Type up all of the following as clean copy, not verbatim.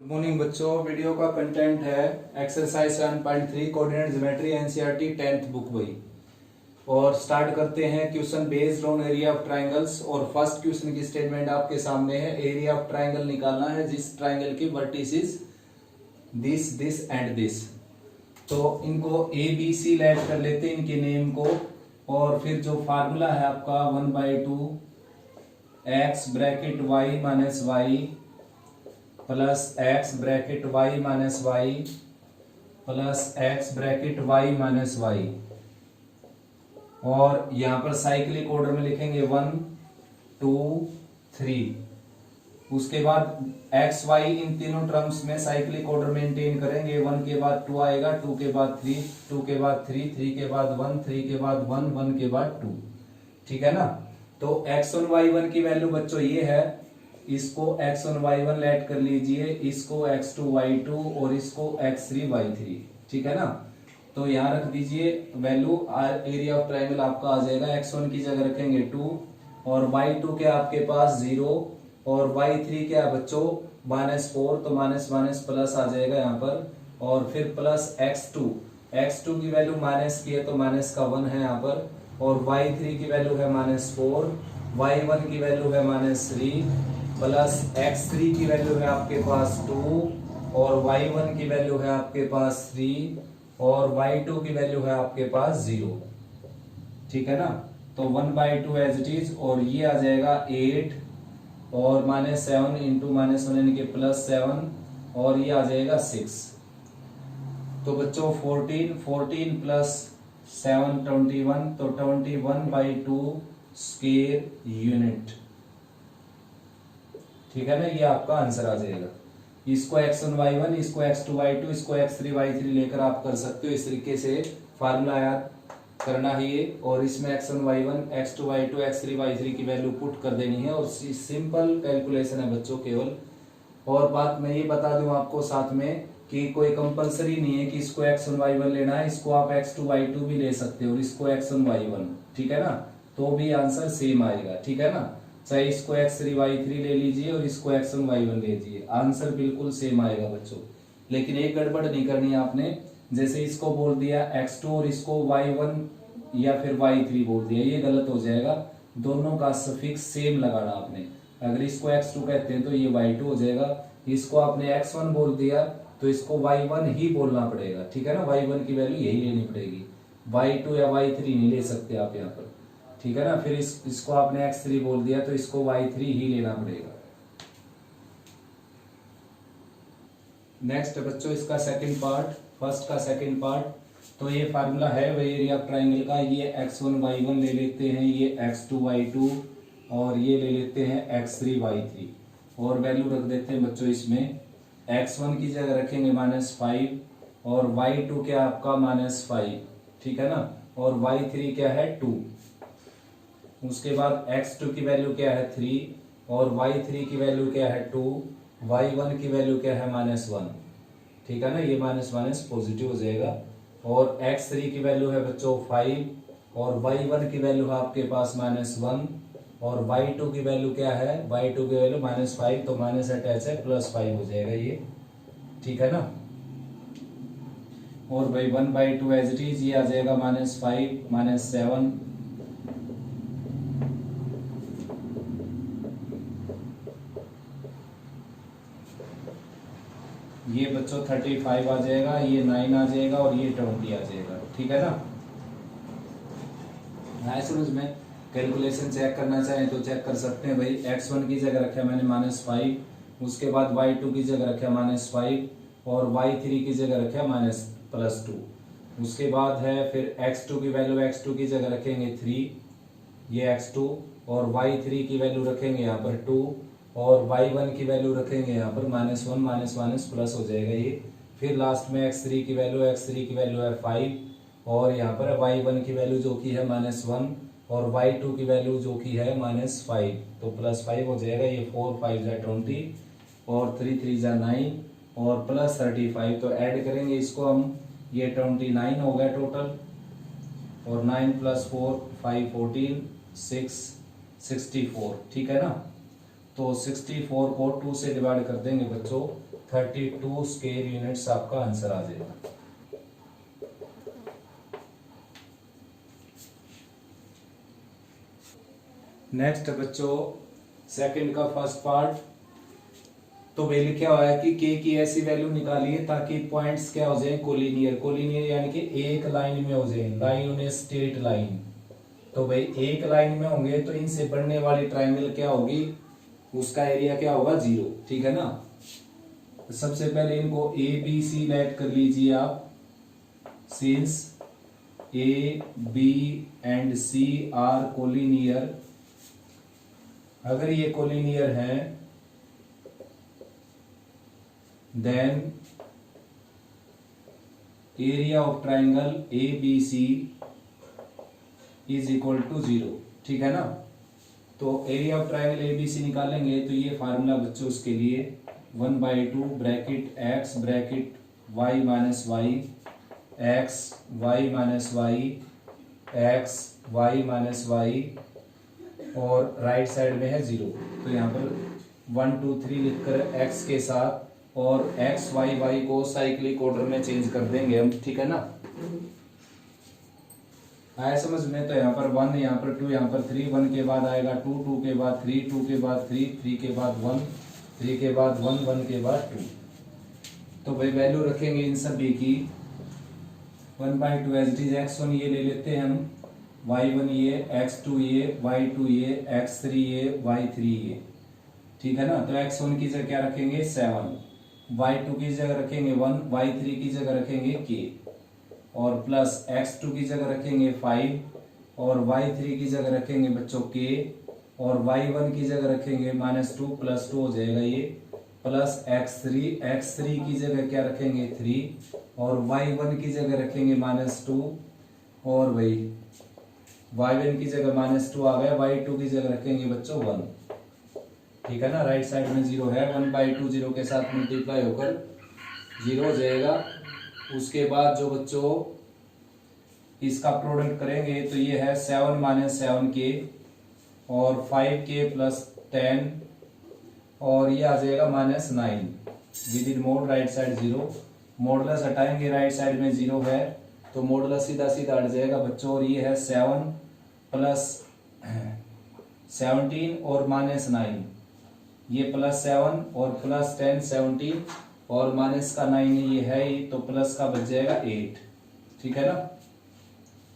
Good morning बच्चों। Video का content है exercise 7.3 coordinate geometry NCERT 10th book वही। और स्टार्ट करते हैं question based on area of triangles. और फर्स्ट क्वेश्चन की स्टेटमेंट आपके सामने है। एरिया ऑफ ट्राइंगल निकालना है जिस ट्राइंगल की vertices this this and this. तो इनको ए बी सी लेट कर लेते हैं इनके नेम को। और फिर जो फार्मूला है आपका 1/2 x bracket y minus Y plus x bracket y minus Y plus x bracket y minus Y. और यहां पर साइक्लिक ऑर्डर में लिखेंगे 1 2 3। उसके बाद एक्स वाई इन तीनों टर्म्स में साइक्लिक ऑर्डर मेंटेन करेंगे। 1 के बाद 2 आएगा, 2 के बाद 3, 2 के बाद 3, 3 के बाद 1, 3 के बाद 1, 1 के बाद 2। ठीक है ना। तो x1 y1 की वैल्यू बच्चों ये है। इसको x1 y1 लेट कर लीजिए, इसको x2 y2 और इसको x3 y3। ठीक है ना। तो यहां रख दीजिए वैल्यू। एरिया ऑफ ट्राइंगल आपका आ जाएगा। x1 की जगह रखेंगे 2 और y2 के आपके पास 0 और y3 क्या बच्चों -4। तो माइनस माइनस प्लस आ जाएगा यहाँ पर। और फिर प्लस x2 की वैल्यू माइनस की है तो माइनस का 1 है यहाँ पर। और y3 की वैल्यू है -4, y1 की वैल्यू है -3 प्लस x3 की वैल्यू है आपके पास 2 और y1 की वैल्यू है आपके पास 3 और y2 की वैल्यू है आपके पास 0। ठीक है ना। तो 1/2 एज इट इज। और ये आ जाएगा 8 और -7 इंटू -1 यानी कि +7 और ये आ जाएगा 6। तो बच्चों 14 प्लस 7 21, तो 21/2 स्क्वायर यूनिट। ठीक है ना। ये आपका आंसर आ जाएगा। इसको x1 y1, इसको x2 y2, इसको x3 y3 लेकर आप कर सकते हो। इस तरीके से फार्मूला याद करना है ये। और इसमें x1 y1, x2 y2, x3 y3 की वैल्यू पुट कर देनी है। और सिंपल कैलकुलेशन है बच्चों केवल। और बात मैं ये बता दूं आपको साथ में कि कोई कंपलसरी नहीं है कि इसको x1 y1 लेना है। इसको आप x2 y2 भी ले सकते हो और इसको x1 y1। ठीक है ना। तो भी आंसर सेम आएगा। ठीक है ना। चाहे इसको x3 y3 ले लीजिए और इसको x1 y1 ले लीजिए, आंसर बिल्कुल सेम आएगा बच्चों। लेकिन एक गड़बड़ नहीं करनी है आपने। जैसे इसको बोल दिया x2 और इसको y1 या फिर y3 बोल दिया, ये गलत हो जाएगा। दोनों का सफिक्स सेम लगाना आपने। अगर इसको x2 कहते हैं तो ये y2 हो जाएगा। इसको आपने x1 बोल दिया तो इसको y1 ही बोलना पड़ेगा। ठीक है ना। y1 की वैल्यू यही लेनी पड़ेगी, y2 या y3 नहीं ले सकते आप यहाँ पर। ठीक है ना। फिर इसको आपने x3 बोल दिया तो इसको y3 ही लेना पड़ेगा। नेक्स्ट बच्चों इसका सेकंड पार्ट, फर्स्ट का सेकंड पार्ट। तो ये फार्मूला है वही एरिया ऑफ ट्राइंगल का। ये x1 y1 ले लेते हैं, ये x2 y2 और ये ले लेते हैं x3 y3। और वैल्यू रख देते हैं बच्चों इसमें। x1 की जगह रखेंगे -5 और y2 क्या आपका -5। ठीक है ना। और y3 क्या है 2। उसके बाद x2 की वैल्यू क्या है 3 और y3 की वैल्यू क्या है 2, y1 की वैल्यू क्या है -1। ठीक है ना। ये माइनस माइनस पॉजिटिव हो जाएगा। और x3 की वैल्यू है बच्चों 5 और y1 की वैल्यू है आपके पास -1 और y2 की वैल्यू क्या है, y2 की वैल्यू -5 तो माइनस अटैच है +5 हो जाएगा ये। ठीक है ना। और भाई 1/2 एज इट इज, ये आ जाएगा -5 -7 ये बच्चों 35 आ जाएगा, ये 9 आ जाएगा और ये 20 आ जाएगा। ठीक है ना। हाँ समझ में। कैलकुलेशन चेक करना चाहें तो चेक कर सकते हैं भाई। x1 की जगह रखा मैंने -5, उसके बाद y2 की जगह रखा -5 और y3 की जगह रखा +2। उसके बाद है फिर x2 की वैल्यू, x2 की जगह रखेंगे 3, ये x2 और y3 की वैल्यू रखेंगे यहाँ पर 2 और y1 की वैल्यू रखेंगे यहाँ पर -1 माइनस माइनस प्लस हो जाएगा ये। फिर लास्ट में x3 की वैल्यू है 5 और यहाँ पर y1 की वैल्यू जो कि है -1 और y2 की वैल्यू जो कि है -5 तो +5 हो जाएगा। ये 4 5 जा 20 और 3 3 जा 9 और +35। तो ऐड करेंगे इसको हम, ये 29 हो गया टोटल। और 9 + 4 5 14 6 64। ठीक है ना। तो 64 को 2 से डिवाइड कर देंगे बच्चों 32 स्क्वायर यूनिट्स आपका आंसर आ जाएगा। नेक्स्ट बच्चों सेकंड का फर्स्ट पार्ट, तो वे लिखा हुआ है कि के की ऐसी वैल्यू निकालिए ताकि पॉइंट्स क्या हो जाए, कोलिनियर। कोलिनियर यानी कि एक लाइन में हो जाए, लाइन उन्हें स्ट्रेट लाइन। तो भाई एक लाइन में होंगे तो इनसे बनने वाली ट्राइंगल क्या होगी, उसका एरिया क्या होगा, 0। ठीक है ना। तो सबसे पहले इनको ए बी सी लेट कर लीजिए आप। Since A B and C are collinear, अगर ये कोलिनियर है then area of triangle A B C is equal to 0। ठीक है ना। तो area of triangle A B C निकालेंगे तो ये फार्मूला बच्चों उसके लिए 1/2 bracket x bracket y minus y x y minus y x y minus Y और राइट साइड में है 0। तो यहाँ पर 1 2 3 लिखकर x के साथ और x y y को साइक्लिक ऑर्डर में चेंज कर देंगे हम। ठीक है ना। आया समझ में। तो यहाँ पर 1, यहाँ पर 2, यहाँ पर 3, 1 के बाद आएगा 2, 2 के बाद 3, 2 के बाद 3, 3 के बाद 1, 3 के बाद 1, 1 के बाद 2। तो भाई वैल्यू रखेंगे इन सभी की 1/2 एज इट इज। x1 ये ले लेते हैं हम, y1 ये, x2 ये, y2 ये, x3 ये, y3 ये। ठीक है ना। तो x1 की जगह क्या रखेंगे 7, y2 की जगह रखेंगे 1, y3 की जगह रखेंगे k और प्लस x2 की जगह रखेंगे 5 और y3 की जगह रखेंगे बच्चों k और y1 की जगह रखेंगे -2 + 2 हो जाएगा ये प्लस x3 की जगह क्या रखेंगे 3 और y1 की जगह रखेंगे -2 और वही y1 की जगह -2 आ गया, y2 की जगह रखेंगे बच्चों 1। ठीक है ना। राइट साइड में 0 है, 1/2 0 के साथ मल्टीप्लाई होकर 0 हो जाएगा। उसके बाद जो बच्चों इसका प्रोडक्ट करेंगे तो ये है 7 - 7k और 5k + 10 और ये आ जाएगा -9 with in mode right side 0। Modulus हटाएंगे, राइट साइड में 0 है तो मॉडुलस सीधा सीधा हट जाएगा बच्चों। और ये है 7 + 17 और -9, ये +7 और +10 17 और माइनस का 9 ये है ही, तो प्लस का बच जाएगा 8। ठीक है ना।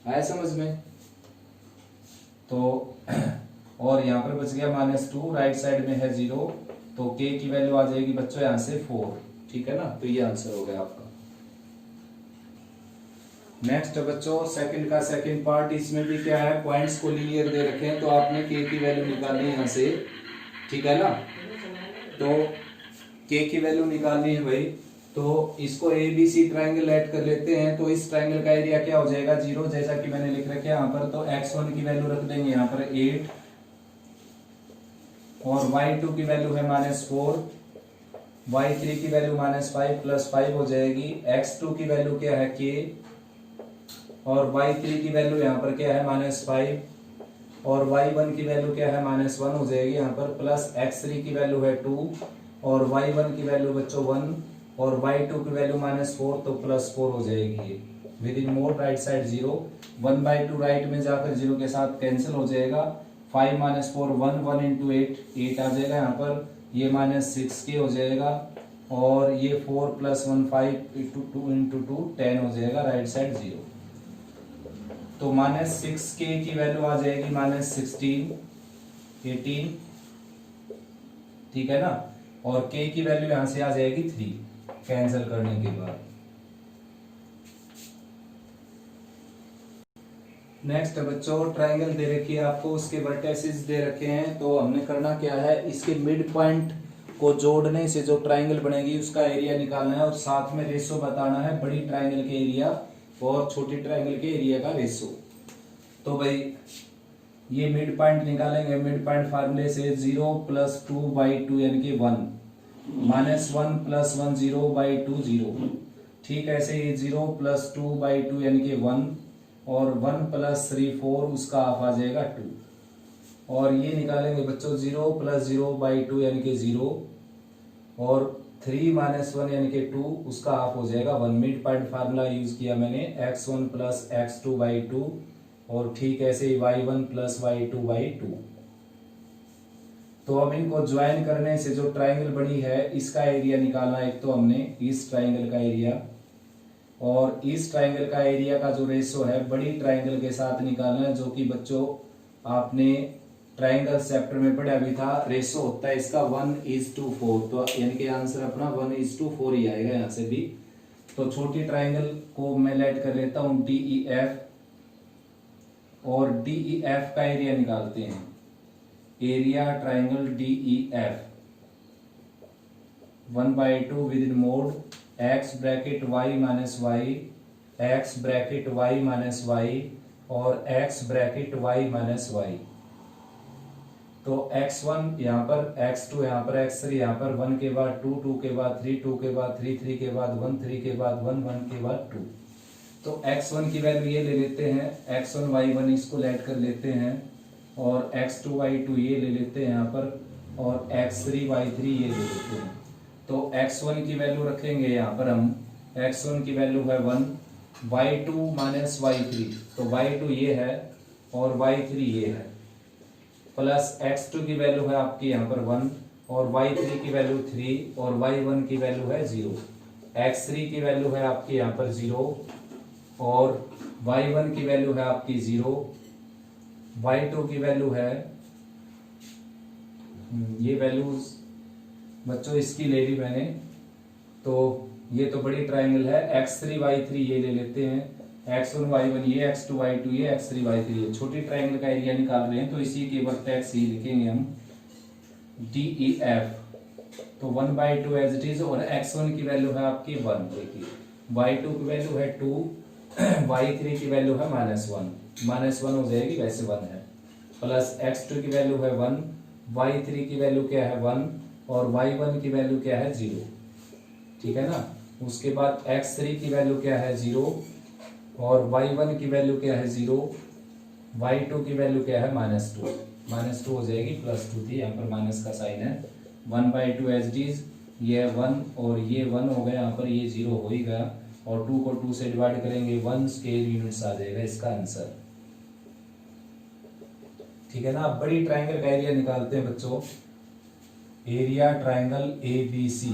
आया समझ में। तो और यहाँ पर बच गया -2, राइट साइड में है 0 तो k की वैल्यू आ जाएगी बच्चों यहाँ से 4। ठीक है ना। तो ये आंसर हो गया आपका। नेक्स्ट बच्चों सेकंड का सेकंड पार्ट, इसमें भी क्या है पॉइंट्स को लीनियर दे रखे हैं तो आपने k की वैल्यू निकालनी है यहाँ से। ठीक है ना। तो k की वैल्यू निकालनी है भाई, तो इसको A B C triangle add कर लेते हैं। तो इस ट्राइंगल का एरिया क्या हो जाएगा 0, जैसा कि मैंने लिख रखा है यहाँ पर। तो x1 की वैल्यू रख देंगे यहाँ पर 8 और y2 की वैल्यू है -4, y3 की वैल्यू -5 + 5 हो जाएगी। x2 की वैल्यू क्या है k और y3 की वैल्यू यहाँ पर क्या है -5 और y1 की वैल्यू क्या है -1 हो जाएगी यहाँ पर। प्लस x3 की वैल्यू है 2 और y1 की वैल्यू बच्चों 1 और y2 की वैल्यू -4 तो +4 हो जाएगी with in mode right side 0। 1/2 right में जाकर 0 के साथ कैंसिल हो जाएगा। 5 - 4 1 1 × 8 आ जाएगा यहाँ पर। ये -6k हो जाएगा और ये 4 + 1 5 × 2 × 2 10 हो जाएगा राइट साइड 0। तो -6k की वैल्यू आ जाएगी -16 18। ठीक है ना। और k की वैल्यू यहां से आ जाएगी 3 कैंसिल करने के बाद। नेक्स्ट बच्चों ट्राइंगल दे रखी है आपको, उसके वर्टेसिस दे रखे हैं। तो हमने करना क्या है, इसके मिड पॉइंट को जोड़ने से जो ट्राइंगल बनेगी उसका एरिया निकालना है और साथ में रेशो बताना है बड़ी ट्राइंगल के एरिया और छोटी ट्राइंगल के एरिया का रेशो। तो भाई ये मिड पॉइंट निकालेंगे। मिड पॉइंट फार्मूले से 0 + 2/2 यानी कि 1 -1 + 1 0/2 0। ठीक है। ऐसे ही 0 + 2/2 यानी कि 1 और 1 + 3 4 उसका हाफ आ जाएगा 2। और ये निकालेंगे बच्चों 0 + 0/2 यानी कि 0 और 3 माइनस 1 यानी कि 2, उसका हाफ हो जाएगा 1। मिड पॉइंट फार्मूला यूज किया मैंने, x1 प्लस x2 बाई 2, और ठीक ऐसे ही y1 प्लस y2 बाई 2। तो अब इनको ज्वाइन करने से जो ट्राइंगल बनी है इसका एरिया निकालना। एक तो हमने इस ट्राइंगल का एरिया और इस ट्राइंगल का एरिया का जो रेशो है बड़ी ट्राइंगल के साथ निकालना है, जो कि बच्चों आपने ट्राइंगल चैप्टर में पढ़ा भी था। रेशो होता है इसका 1:4, तो यानी कि आंसर अपना 1:4 ही आएगा यहां से भी। तो छोटी ट्राइंगल को मैं लेट कर लेता हूं DEF, और DEF का एरिया निकालते हैं। Area triangle DEF 1/2 within mod x bracket y minus y, x bracket y minus Y, और x bracket y minus y. तो x1 यहाँ पर, x2 यहाँ पर, x3 यहाँ पर, 1 के बाद 2, 2 के बाद 3, 2 के बाद 3, 3 के बाद 1, 3 के बाद 1, 1 के बाद 2। तो x1 की वैल्यू ये ले लेते हैं, x1 y1 इसको लेट कर लेते हैं, और x2 y2 ये ले लेते हैं यहाँ पर, और x3 y3 ये ले लेते हैं। तो x1 की वैल्यू रखेंगे यहाँ पर हम, x1 की वैल्यू है 1, y2 माइनस y3, तो y2 ये है और y3 ये है, प्लस x2 की वैल्यू है आपकी यहाँ पर 1, और y3 की वैल्यू 3, और y1 की वैल्यू है 0। x3 की वैल्यू है आपकी यहाँ पर 0, और y1 की वैल्यू है आपकी 0, y2 की वैल्यू है, ये वैल्यूज बच्चों इसकी ले ली मैंने। तो ये तो बड़ी ट्राइंगल है, x3 y3 ये ले लेते हैं, x1 y1 ये, x2 y2 ये, x3 y3 ये। छोटी ट्राइंगल का एरिया निकाल रहे हैं तो इसी के वर्टेक्स ही लिखेंगे हम DEF। तो 1/2 एज इट इज, और x1 की वैल्यू है आपकी 1, देखिए y2 की वैल्यू है 2, y3 की वैल्यू है -1 हो जाएगी, वैसे 1 है, प्लस x2 की वैल्यू है 1, y3 की वैल्यू क्या है 1, और y1 की वैल्यू क्या है 0, ठीक है ना। उसके बाद x3 की वैल्यू क्या है 0, और y1 की वैल्यू क्या है 0, y2 की वैल्यू क्या है -2 हो जाएगी, +2 थी, यहाँ पर माइनस का साइन है। 1/2 एज इट इज, ये 1 और ये 1 हो गया, यहाँ पर ये 0 हो ही गया, और 2 को 2 से डिवाइड करेंगे 1 स्क्वायर यूनिट्स आ जाएगा इसका आंसर, ठीक है ना। अब बड़ी ट्राइंगल का एरिया निकालते हैं बच्चों। एरिया ट्राइंगल ABC,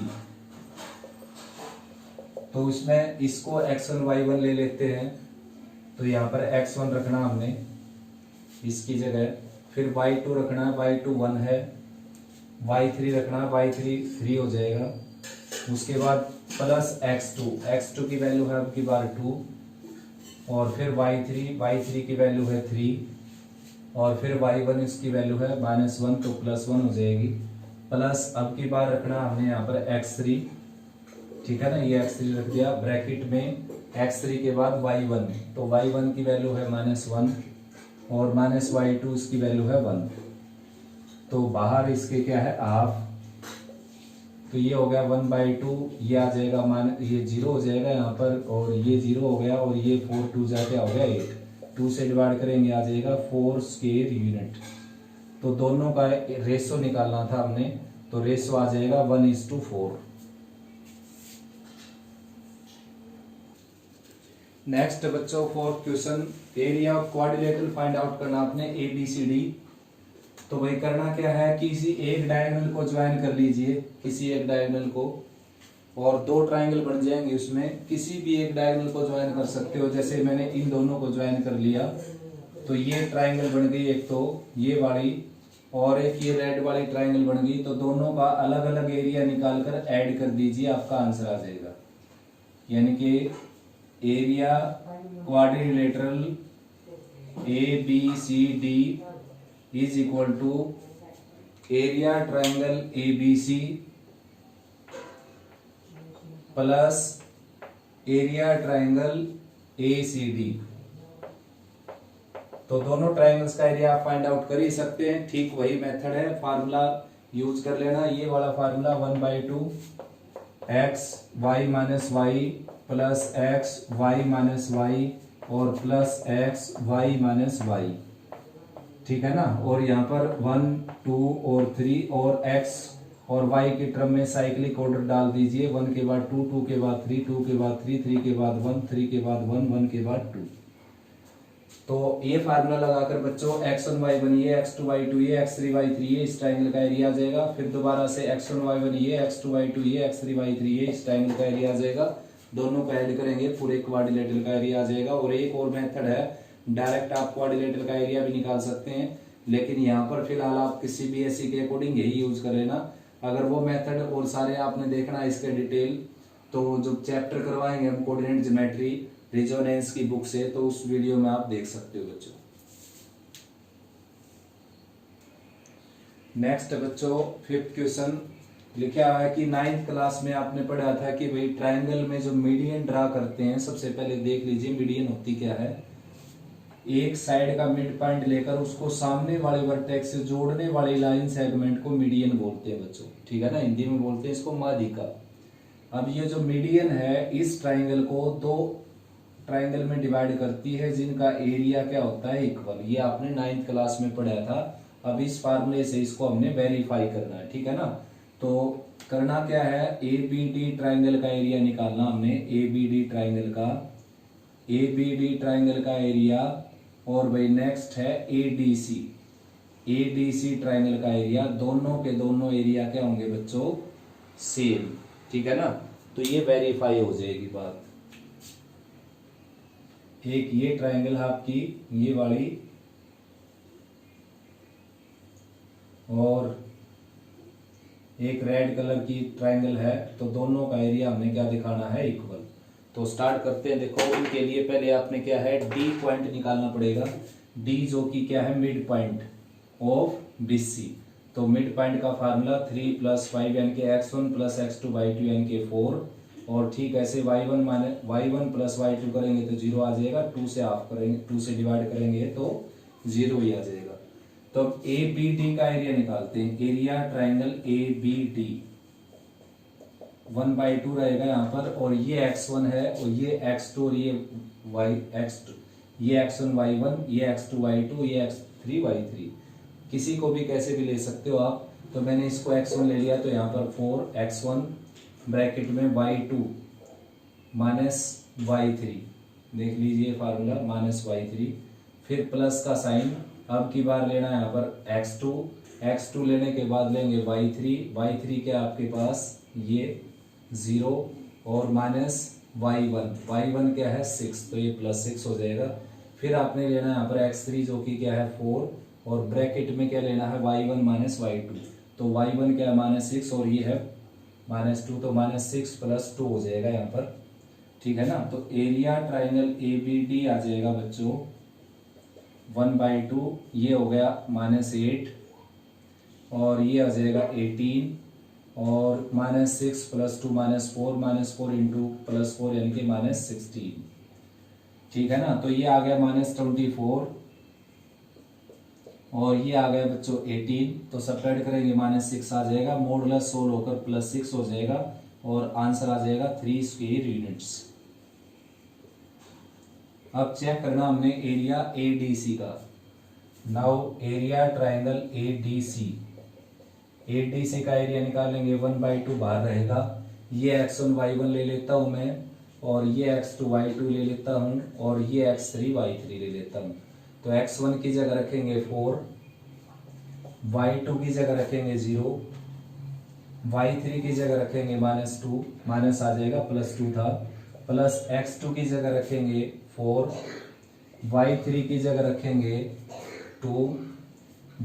तो इसमें इसको x1 y1 ले लेते हैं, तो यहाँ पर x1 रखना हमने इसकी जगह, फिर y2 रखना, y2 1 है, y3 रखना, y3 3 हो जाएगा। उसके बाद प्लस x2 की वैल्यू है आपकी बार 2, और फिर y3 की वैल्यू है 3, और फिर y1 इसकी वैल्यू है -1, तो +1 हो जाएगी, प्लस अब की बार रखना हमने यहाँ पर x3, ठीक है ना, ये x3 रख दिया ब्रैकेट में, x3 के बाद y1, तो y1 की वैल्यू है -1, और -y2 इसकी वैल्यू है 1, तो बाहर इसके क्या है हाफ, तो ये हो गया 1/2, ये आ जाएगा ये 0 हो जाएगा यहाँ पर, और ये 0 हो गया, और ये 4 2 जाके हो गया 8, 2 से डिवाइड करेंगे आ जाएगा 4 स्क्वायर यूनिट। तो दोनों का रेशो निकालना था हमने, तो रेशो आ जाएगा 1:4। नेक्स्ट बच्चों 4th question, area of quadrilateral find out करना आपने ABCD। तो भाई करना क्या है, किसी एक डायगोनल को ज्वाइन कर लीजिए, किसी एक डायगोनल को, और 2 ट्राइंगल बन जाएंगे उसमें, किसी भी एक डायगोनल को ज्वाइन कर सकते हो। जैसे मैंने इन दोनों को ज्वाइन कर लिया, तो ये ट्राइंगल बन गई एक, तो ये वाली, और एक ये रेड वाली ट्राइंगल बन गई। तो दोनों का अलग अलग एरिया निकालकर ऐड कर दीजिए, आपका आंसर आ जाएगा। यानी कि area quadrilateral ABCD is equal to area triangle ABC plus area triangle ACD। तो दोनों ट्राइंगल्स का एरिया आप फाइंड आउट कर ही सकते हैं, ठीक वही मेथड है, फार्मूला यूज कर लेना। ये वाला formula 1/2 x y minus Y plus x y minus Y और plus x y minus Y, ठीक है ना। और यहाँ पर 1 2 और 3 और x और y के टर्म में साइक्लिक ऑर्डर डाल दीजिए, 1 के बाद 2, 2 के बाद 3, 2 के बाद 3, 3 के बाद 1, 3 के बाद 1, 1 के बाद 2। तो ये फार्मूला लगाकर बच्चों x1 y1 ये x2 y2 ये x3 y3 ये इस ट्रायंगल का एरिया आ जाएगा। फिर दोबारा से x1 y1 ये x2 y2 ये x3 y3 ये इस ट्रायंगल का एरिया आ जाएगा। दोनों को ऐड करेंगे पूरे क्वाड्रिलेटरल का एरिया आ जाएगा। और एक और मेथड है, डायरेक्ट आप क्वाड्रिलेटरल का एरिया भी निकाल सकते हैं, लेकिन यहाँ पर फिलहाल आप किसी भी एसी के अकॉर्डिंग यही यूज कर लेना। अगर वो मेथड और सारे आपने देखना है इसके डिटेल, तो जो चैप्टर करवाएंगे हम कोऑर्डिनेट ज्योमेट्री रेजोनेंस की बुक से, तो उस वीडियो में आप देख सकते हो बच्चों। नेक्स्ट बच्चों 5th क्वेश्चन लिखा है कि 9th क्लास में आपने पढ़ा था कि भाई ट्रायंगल में जो मीडियन ड्रा करते हैं, सबसे पहले देख लीजिए मीडियन होती क्या है। एक साइड का मिड पॉइंट लेकर उसको सामने वाले वर्टेक्स से जोड़ने वाली लाइन सेगमेंट को मीडियन बोलते हैं बच्चों, ठीक है ना, हिंदी में बोलते हैं इसको माध्यिका। अब ये जो मीडियन है इस ट्रायंगल को दो ट्रायंगल में डिवाइड करती है जिनका एरिया क्या होता है, इक्वल। ये आपने 9th क्लास में पढ़ा था। अब इस फार्मूले से इसको हमने वेरीफाई करना है, ठीक है ना। तो करना क्या है, एबीडी ट्रायंगल का एरिया निकालना हमने, एबीडी ट्रायंगल का एरिया। और भाई नेक्स्ट है एडीसी ट्रायंगल का एरिया। दोनों के दोनों एरिया क्या होंगे बच्चों, सेम, ठीक है ना। तो ये वेरीफाई हो जाएगी बात। एक ये ट्रायंगल है आपकी ये वाली, और एक रेड कलर की ट्रायंगल है, तो दोनों का एरिया हमें क्या दिखाना है, इक्वल। तो स्टार्ट करते हैं। देखो उनके लिए पहले आपने क्या है, डी पॉइंट निकालना पड़ेगा। डी जो कि क्या है, मिड पॉइंट ऑफ बीसी। तो मिड पॉइंट का फार्मूला 3 + 5 यानी कि x1 + x2 y2 यानी कि 4। और ठीक ऐसे y1 + y2 करेंगे तो 0 आ जाएगा। 2 से हाफ करेंगे, 2 से डिवाइड करेंगे तो 0 ही आ जाएगा। तो अब ए बी डी का एरिया निकालते हैं। Area triangle A B D 1/2 रहेगा यहाँ पर। और ये x1 है और ये x2 और ये x1 y1 ये x2 y2 ये x3 y3। किसी को भी कैसे भी ले सकते हो आप। तो मैंने इसको x1 ले लिया, तो यहाँ पर 4x1 ब्रैकेट में y2 - y3, देख लीजिए फार्मूला -y3, फिर प्लस का साइन। अब की बार लेना है यहाँ पर x2 लेने के बाद लेंगे y3 क्या आपके पास ये 0 और -y1 क्या है 6, तो ये +6 हो जाएगा। फिर आपने लेना है यहाँ पर x3 जो कि क्या है 4, और ब्रैकेट में क्या लेना है y1 - y2, तो y1 क्या है -6 और ये है -2, तो -6 + 2 हो जाएगा यहाँ पर, ठीक है ना। तो एरिया ट्रायंगल एबीडी आ जाएगा बच्चों 1/2, ये हो गया -8 और ये आ जाएगा 18, और -6 + 2 -4 × +4 यानी कि -16, ठीक है ना। तो ये आ गया -24 और ये आ गया बच्चों 18। तो सब्ट्रैक्ट करेंगे -6 आ जाएगा, मॉडुलस सोल्व होकर +6 हो जाएगा और आंसर आ जाएगा 3 स्क्वायर यूनिट्स। अब चेक करना हमने एरिया एडीसी का। नाउ एरिया ट्रायंगल एडीसी का एरिया निकालेंगे। 1/2 बाहर रहेगा। ये x1 y1 ले लेता हूं मैं, और ये x2 y2 ले लेता हूं, और ये x3 y3 ले लेता हूं। तो x1 की जगह रखेंगे 4, y2 की जगह रखेंगे 0, y3 की जगह रखेंगे -2, माइनस आ जाएगा, +2 था, प्लस x2 की जगह रखेंगे 4, y3 की जगह रखेंगे 2,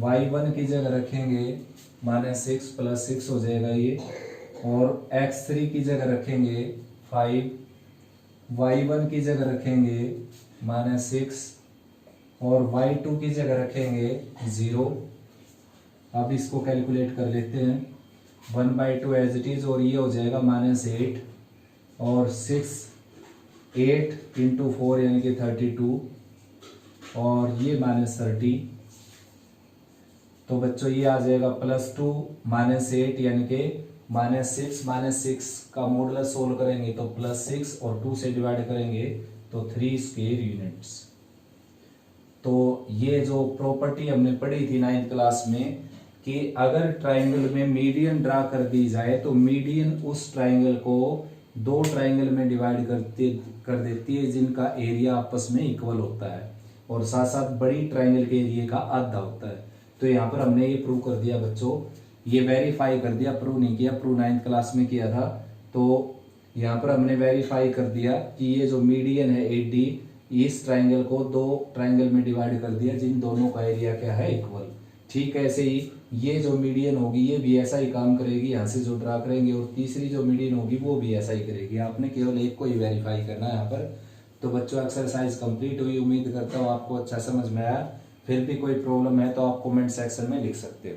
y1 की जगह रखेंगे -6 +6 हो जाएगा ये, और x3 की जगह रखेंगे 5, y1 की जगह रखेंगे -6 और y2 की जगह रखेंगे 0। अब इसको कैलकुलेट कर लेते हैं। 1/2 एज इट इज, और ये हो जाएगा -8 और 8 × 4 यानी कि 32 और ये -30। तो बच्चों ये आ जाएगा +2 -8 यानी कि -6 का मॉडुलस सोल्व करेंगे तो +6 और 2 से डिवाइड करेंगे तो 3 स्क्वायर यूनिट्स। तो ये जो प्रॉपर्टी हमने पढ़ी थी 9th क्लास में कि अगर ट्राइंगल में मीडियन ड्रा कर दी जाए तो मीडियन उस ट्राइंगल को दो ट्राइंगल में डिवाइड कर देती है जिनका एरिया आपस में इक्वल होता है और साथ साथ बड़ी ट्राइंगल के एरिया का आधा होता है। तो यहाँ पर हमने ये प्रूव कर दिया बच्चों, ये वेरीफाई कर दिया, प्रूव नहीं किया, प्रूव 9th क्लास में किया था। तो यहाँ पर हमने वेरीफाई कर दिया कि ये जो मीडियन है AD, इस ट्राइंगल को दो ट्राइंगल में डिवाइड कर दिया जिन दोनों का एरिया क्या है, इक्वल। ठीक है, ऐसे ही ये जो मीडियन होगी ये भी ऐसा ही काम करेगी, यहाँ से जो ड्रा करेंगे, और तीसरी जो मीडियन होगी वो भी ऐसा ही करेगी। आपने केवल एक को ही वेरीफाई करना है यहाँ पर। तो बच्चों एक्सरसाइज कंप्लीट हुई, उम्मीद करता हूँ आपको अच्छा समझ में आया। फिर भी कोई प्रॉब्लम है तो आप कमेंट सेक्शन में लिख सकते हो।